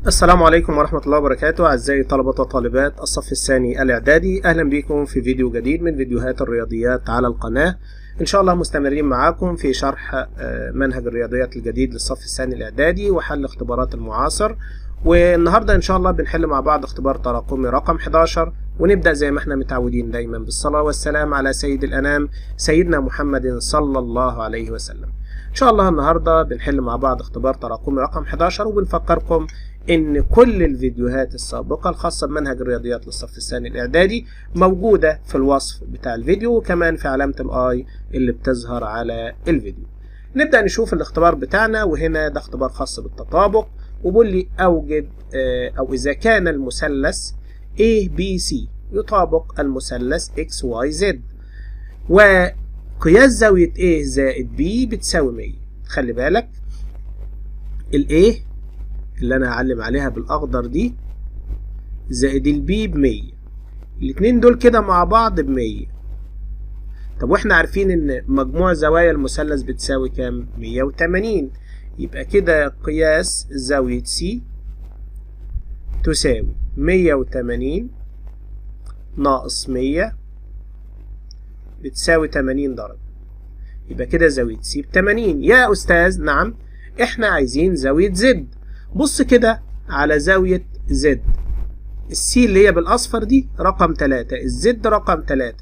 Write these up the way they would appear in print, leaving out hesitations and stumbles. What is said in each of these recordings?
السلام عليكم ورحمة الله وبركاته. أعزائي طلبة وطالبات الصف الثاني الإعدادي، أهلا بكم في فيديو جديد من فيديوهات الرياضيات على القناة. إن شاء الله مستمرين معاكم في شرح منهج الرياضيات الجديد للصف الثاني الإعدادي وحل اختبارات المعاصر. والنهاردة إن شاء الله بنحل مع بعض اختبار تراكمي رقم 11، ونبدأ زي ما احنا متعودين دايما بالصلاة والسلام على سيد الأنام سيدنا محمد صلى الله عليه وسلم. إن شاء الله النهاردة بنحل مع بعض اختبار تراكمي رقم 11، وبنفكركم إن كل الفيديوهات السابقة الخاصة بمنهج الرياضيات للصف الثاني الإعدادي موجودة في الوصف بتاع الفيديو، وكمان في علامة الآي اللي بتظهر على الفيديو. نبدأ نشوف الاختبار بتاعنا، وهنا ده اختبار خاص بالتطابق، وبقول لي أوجد أو إذا كان المثلث ABC يطابق المثلث XYZ وقياس زاوية A زائد B بتساوي 100. خلي بالك ال A اللي انا هعلم عليها بالاخضر دي زائد البي ب100، الاتنين دول كده مع بعض ب100. طب واحنا عارفين ان مجموع زوايا المثلث بتساوي كام؟ 180. يبقى كده قياس زاوية سي تساوي 180 ناقص 100 بتساوي 80 درجة. يبقى كده زاوية سي ب80. يا استاذ نعم، احنا عايزين زاوية زد. بص كده على زاوية زد، السي اللي هي بالأصفر دي رقم 3، الزد رقم 3،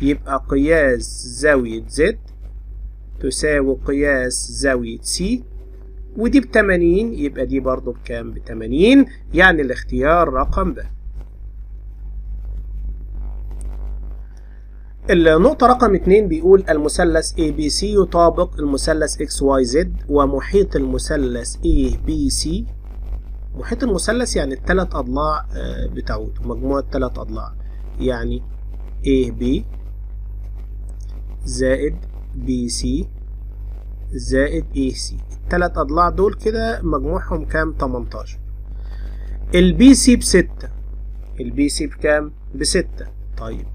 يبقى قياس زاوية زد تساوي قياس زاوية سي، ودي ب80، يبقى دي برضو بكام؟ ب80. يعني الاختيار رقم ب. النقطة رقم 2 بيقول المثلث ABC يطابق المثلث XYZ ومحيط المثلث ABC. محيط المثلث يعني الثلاث أضلاع بتاعته، مجموعة ثلاث أضلاع، يعني AB زائد BC زائد AC. الثلاث أضلاع دول كده مجموعهم كام؟ 18. الBC ب6، الBC بكام؟ ب6. طيب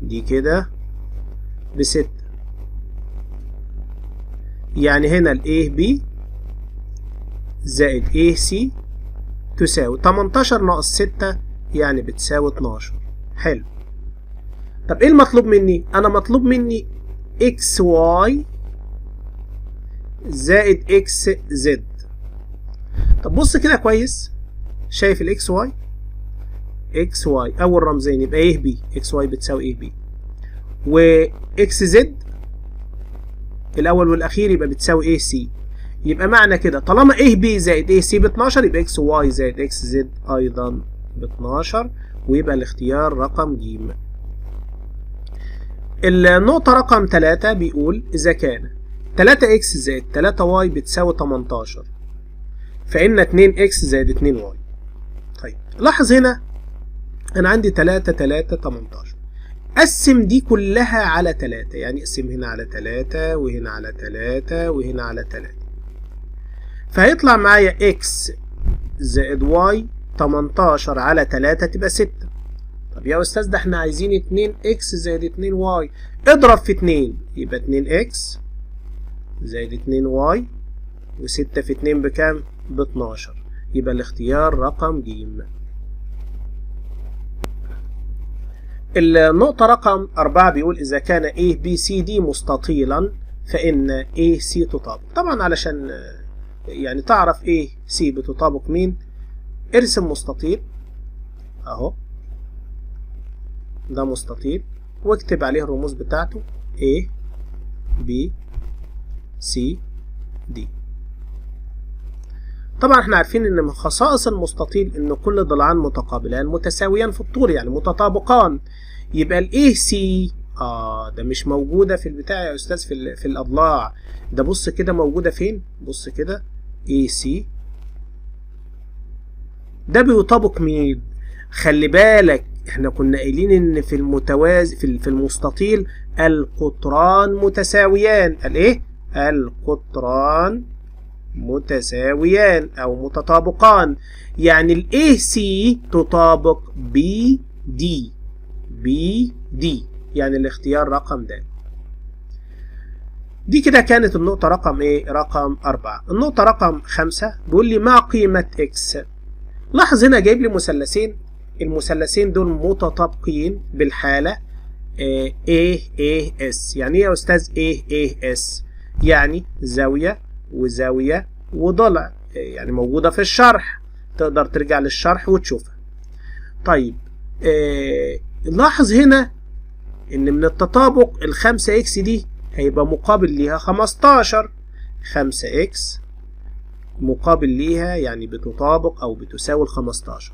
دي كده ب6، يعني هنا ال AB زائد AC تساوي 18 ناقص 6، يعني بتساوي 12. حلو. طب ايه المطلوب مني؟ انا مطلوب مني XY زائد XZ. طب بص كده كويس، شايف ال XY اول رمزين يبقى AB، XY بتساوي AB، و XZ الاول والاخير يبقى بتساوي AC. يبقى معنى كده طالما AB زائد AC ب 12 يبقى XY زائد XZ ايضا ب 12، ويبقى الاختيار رقم ج. النقطة رقم 3 بيقول إذا كان 3x زائد 3y بتساوي 18، فإن 2x زائد 2y. طيب لاحظ هنا أنا عندي 3 3 18. قسم دي كلها على 3، يعني اقسم هنا على 3 وهنا على 3 وهنا على 3، فهيطلع معايا x زائد y 18 على 3 تبقى 6. طب يا أستاذ ده احنا عايزين 2x زائد 2y، اضرب في 2 يبقى 2x زائد 2y، و6 في 2 بكام؟ ب 12. يبقى الاختيار رقم ج. النقطة رقم 4 بيقول إذا كان ABCD مستطيلا فإن AC تطابق. طبعا علشان يعني تعرف AC بتطابق مين، ارسم مستطيل اهو، ده مستطيل، واكتب عليه الرموز بتاعته A B C D. طبعا احنا عارفين ان من خصائص المستطيل ان كل ضلعان متقابلان متساويان في الطول، يعني متطابقان. يبقى ال AC ده مش موجودة في البتاع يا استاذ في الاضلاع، ده بص كده موجودة فين؟ بص كده AC ده بيطابق مين؟ خلي بالك احنا كنا قايلين ان في المتوازي في المستطيل القطران متساويان. الايه؟ القطران متساويان او متطابقان، يعني ال AC تطابق BD، يعني الاختيار رقم د. دي كده كانت النقطة رقم ايه؟ رقم 4. النقطة رقم 5 بيقول لي ما قيمة x؟ لاحظ هنا جايب لي مثلثين، المثلثين دول متطابقين بالحالة AAS. يعني ايه يا استاذ AAS؟ يعني زاوية وزاوية وضلع، يعني موجودة في الشرح، تقدر ترجع للشرح وتشوفها. طيب لاحظ هنا ان من التطابق ال5 x دي هيبقى مقابل ليها 15. 5x مقابل ليها يعني بتطابق او بتساوي 15.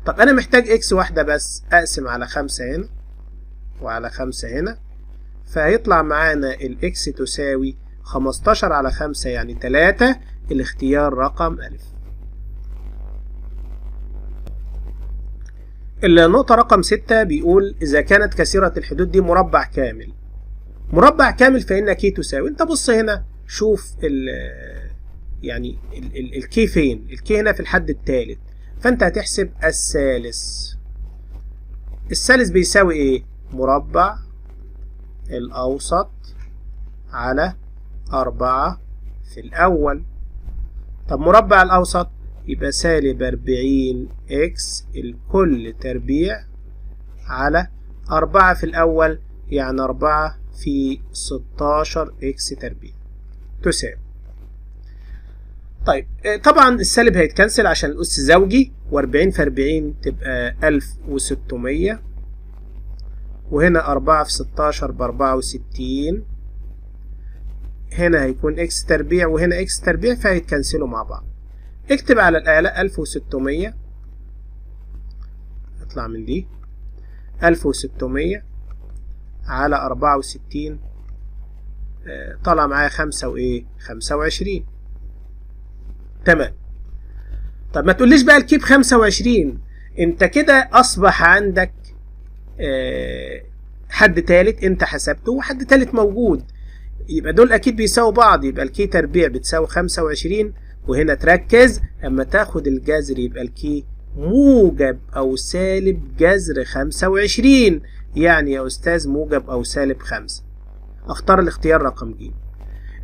طب انا محتاج x واحدة بس، اقسم على 5 هنا وعلى 5 هنا، فهيطلع معانا الاكس تساوي 15 على 5 يعني 3. الاختيار رقم أ. النقطة رقم 6 بيقول إذا كانت كثيرة الحدود دي مربع كامل. مربع كامل فإن كي تساوي، أنت بص هنا شوف يعني الكي فين؟ الكي هنا في الحد الثالث، فأنت هتحسب الثالث. الثالث بيساوي إيه؟ مربع الأوسط على 4 في الأول. طب مربع الأوسط يبقى سالب 40 إكس الكل تربيع على 4 في الأول، يعني 4 في 16 إكس تربيع تساوي. طيب طبعا السالب هيتكنسل عشان الأس زوجي، و40 في 40 تبقى 1600، وهنا 4 في 16 ب64، هنا هيكون إكس تربيع وهنا إكس تربيع فهيتكنسلوا مع بعض. اكتب على الآلة 1600، اطلع من دي 1600 على 64، طلع معايا 25. تمام. طب ما تقوليش بقى الكيب 25، انت كده اصبح عندك حد تالت انت حسبته وحد تالت موجود، يبقى دول اكيد بيساووا بعض، يبقى الكي تربيع بتساوي 25. وهنا تركز اما تاخد الجذر يبقى الكي موجب او سالب جذر 25، يعني يا استاذ موجب او سالب 5. اختار الاختيار رقم ج.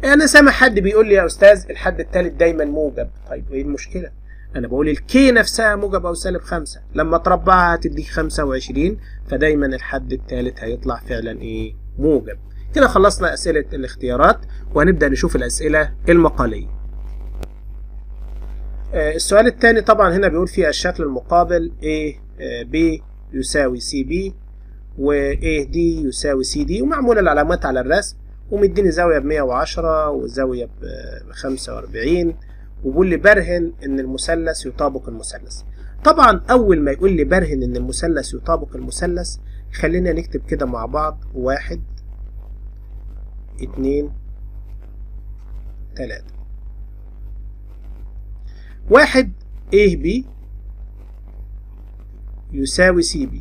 انا سامع حد بيقول لي يا استاذ الحد الثالث دايما موجب. طيب ايه المشكله؟ انا بقول الكي نفسها موجب او سالب 5، لما تربعها هتديك 25، فدايما الحد الثالث هيطلع فعلا ايه؟ موجب. كده خلصنا اسئله الاختيارات وهنبدا نشوف الاسئله المقاليه. السؤال الثاني طبعا هنا بيقول فيه الشكل المقابل A B يساوي C B و A D يساوي C D، ومعمولة العلامات على الرسم، ومديني زاوية ب110 وزاوية ب45، وبيقول لي برهن ان المثلث يطابق المثلث. طبعا اول ما يقول لي برهن ان المثلث يطابق المثلث، خلينا نكتب كده مع بعض 1 2 3. 1 AB يساوي CB.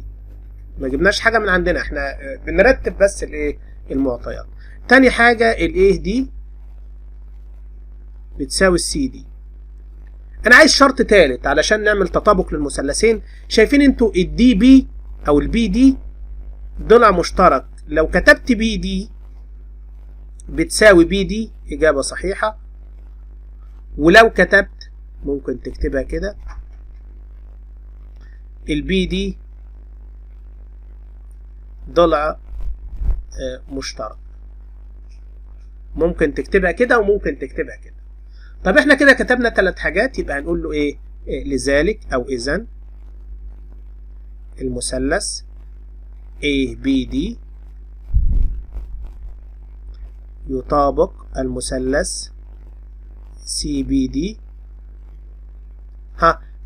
ما جبناش حاجة من عندنا، احنا بنرتب بس الايه؟ المعطيات. تاني حاجة AD بتساوي CD. انا عايز شرط تالت علشان نعمل تطابق للمثلثين. شايفين انتوا الDB او الBD ضلع مشترك، لو كتبت BD بتساوي BD إجابة صحيحة، ولو كتبت ممكن تكتبها كده البي دي ضلع مشترك، ممكن تكتبها كده وممكن تكتبها كده. طب احنا كده كتبنا 3 حاجات، يبقى هنقول له ايه؟ لذلك او اذن المثلث ABD يطابق المثلث CBD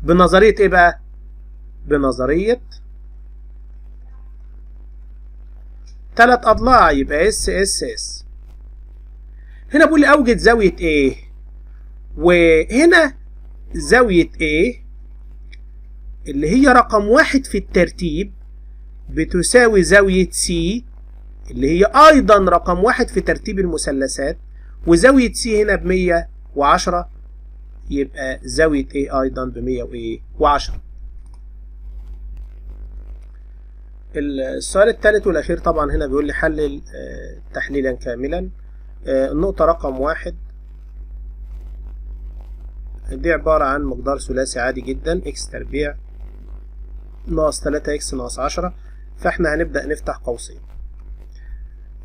بنظرية ايه بقى؟ بنظرية 3 أضلاع، يبقى SSS. هنا بقول لي أوجد زاوية A، وهنا زاوية A اللي هي رقم 1 في الترتيب بتساوي زاوية C اللي هي أيضا رقم 1 في ترتيب المثلثات، وزاوية C هنا ب110، يبقى زاوية A أيضا ب110. السؤال الثالث والأخير طبعا هنا بيقول لي حلل تحليلا كاملا. النقطة رقم 1 دي عبارة عن مقدار ثلاثي عادي جدا، x تربيع ناقص 3x ناقص 10. فاحنا هنبدأ نفتح قوسين.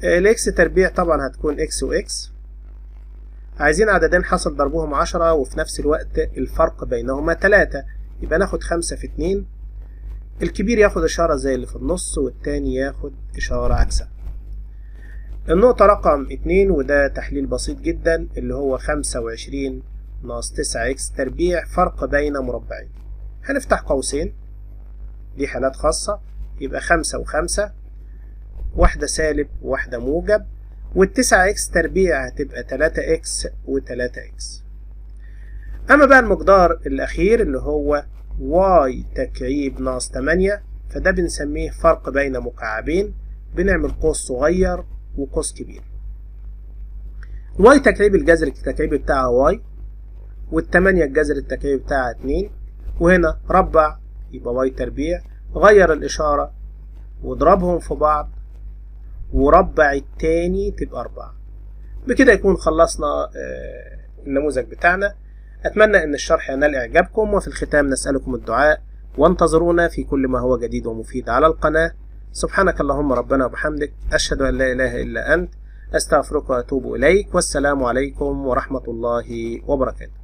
الاكس تربيع طبعا هتكون x وx، عايزين عددين حاصل ضربهم 10 وفي نفس الوقت الفرق بينهما 3، يبقى ناخد 5 في 2. الكبير ياخد إشارة زي اللي في النص والتاني ياخد إشارة عكسها. النقطة رقم 2 وده تحليل بسيط جدا، اللي هو 25 ناقص 9x تربيع فرق بين مربعين. هنفتح قوسين، دي حالات خاصة، يبقى 5 و5، واحدة سالب وواحدة موجب، وال9x تربيع هتبقى 3x و3x. أما بقى المقدار الأخير اللي هو y تكعيب ناقص 8، فده بنسميه فرق بين مكعبين، بنعمل قوس صغير وقوس كبير. y تكعيب الجذر التكعيبي بتاعها y، وال8 الجذر التكعيبي بتاعها 2، وهنا ربع يبقى y تربيع، غير الإشارة واضربهم في بعض وربع التاني تبقى 4. بكده يكون خلصنا النموذج بتاعنا. أتمنى أن الشرح ينال إعجابكم، وفي الختام نسألكم الدعاء، وانتظرونا في كل ما هو جديد ومفيد على القناة. سبحانك اللهم ربنا وبحمدك، أشهد أن لا إله إلا أنت، أستغفرك وأتوب إليك، والسلام عليكم ورحمة الله وبركاته.